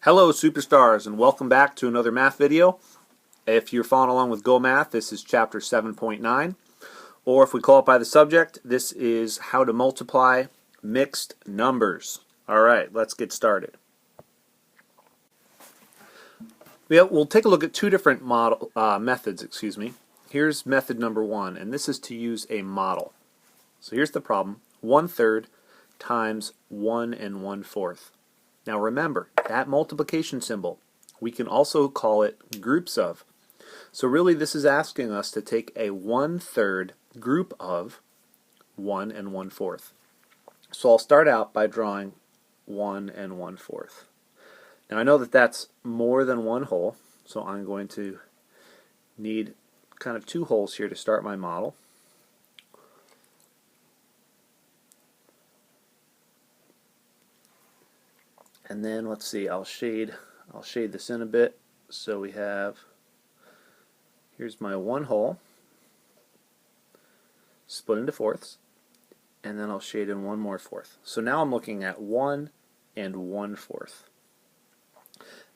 Hello superstars, and welcome back to another math video. If you're following along with Go Math, this is chapter 7.9, or if we call it by the subject, this is how to multiply mixed numbers. Alright, let's get started. We'll take a look at two different methods. Here's method number one, and this is to use a model. So here's the problem: 1/3 times 1 1/4. Now remember, that multiplication symbol, we can also call it groups of. So really this is asking us to take a 1/3 group of 1 1/4. So I'll start out by drawing 1 1/4. Now I know that that's more than one whole, so I'm going to need kind of two holes here to start my model. And then let's see, I'll shade this in a bit. So we have, here's my one whole split into fourths, and then I'll shade in one more fourth. So now I'm looking at 1 1/4.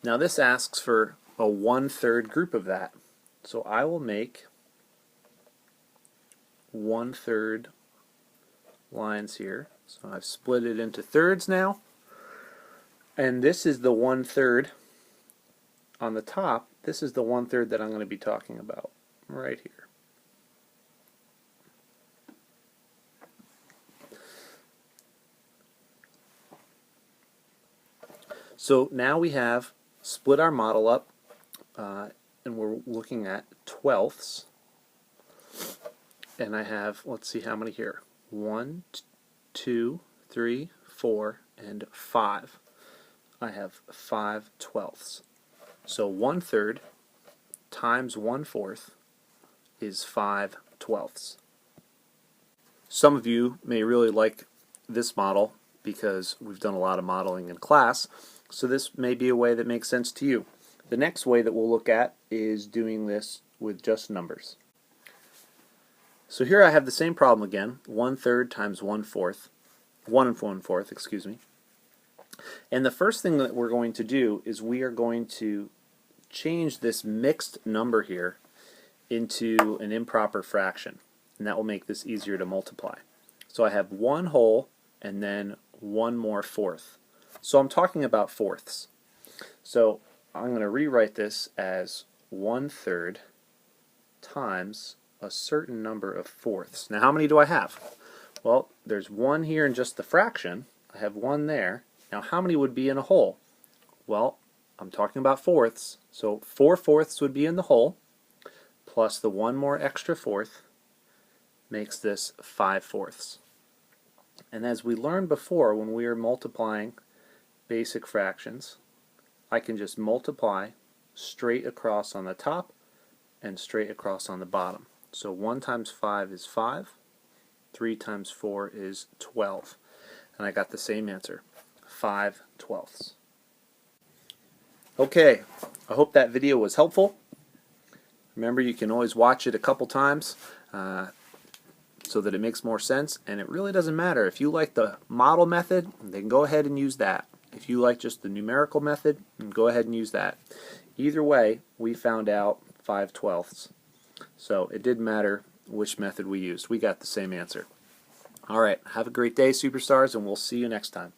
Now this asks for a 1/3 group of that. So I will make 1/3 lines here. So I've split it into thirds now. And this is the 1/3 on the top. This is the 1/3 that I'm going to be talking about right here. So now we have split our model up, and we're looking at twelfths. And I have, let's see how many here: 1, 2, 3, 4, and 5. I have 5 twelfths. So 1/3 times 1/4 is 5 twelfths. Some of you may really like this model because we've done a lot of modeling in class, so this may be a way that makes sense to you. The next way that we'll look at is doing this with just numbers. So here I have the same problem again: 1/3 times 1/4, 1 1/4, excuse me. And the first thing that we're going to do is we are going to change this mixed number here into an improper fraction, and that will make this easier to multiply. So I have one whole and then one more fourth. So I'm talking about fourths. So I'm going to rewrite this as 1/3 times a certain number of fourths. Now how many do I have? Well, there's one here in just the fraction. I have one there. Now how many would be in a whole? Well, I'm talking about fourths, so 4 fourths would be in the whole, plus the one more extra fourth makes this 5 fourths. And as we learned before when we were multiplying basic fractions, I can just multiply straight across on the top and straight across on the bottom. So 1 times 5 is 5, 3 times 4 is 12, and I got the same answer: 5 twelfths. Okay, I hope that video was helpful. Remember, you can always watch it a couple times so that it makes more sense, and it really doesn't matter. If you like the model method, then go ahead and use that. If you like just the numerical method, then go ahead and use that. Either way, we found out 5 twelfths. So it didn't matter which method we used. We got the same answer. Alright, have a great day, superstars, and we'll see you next time.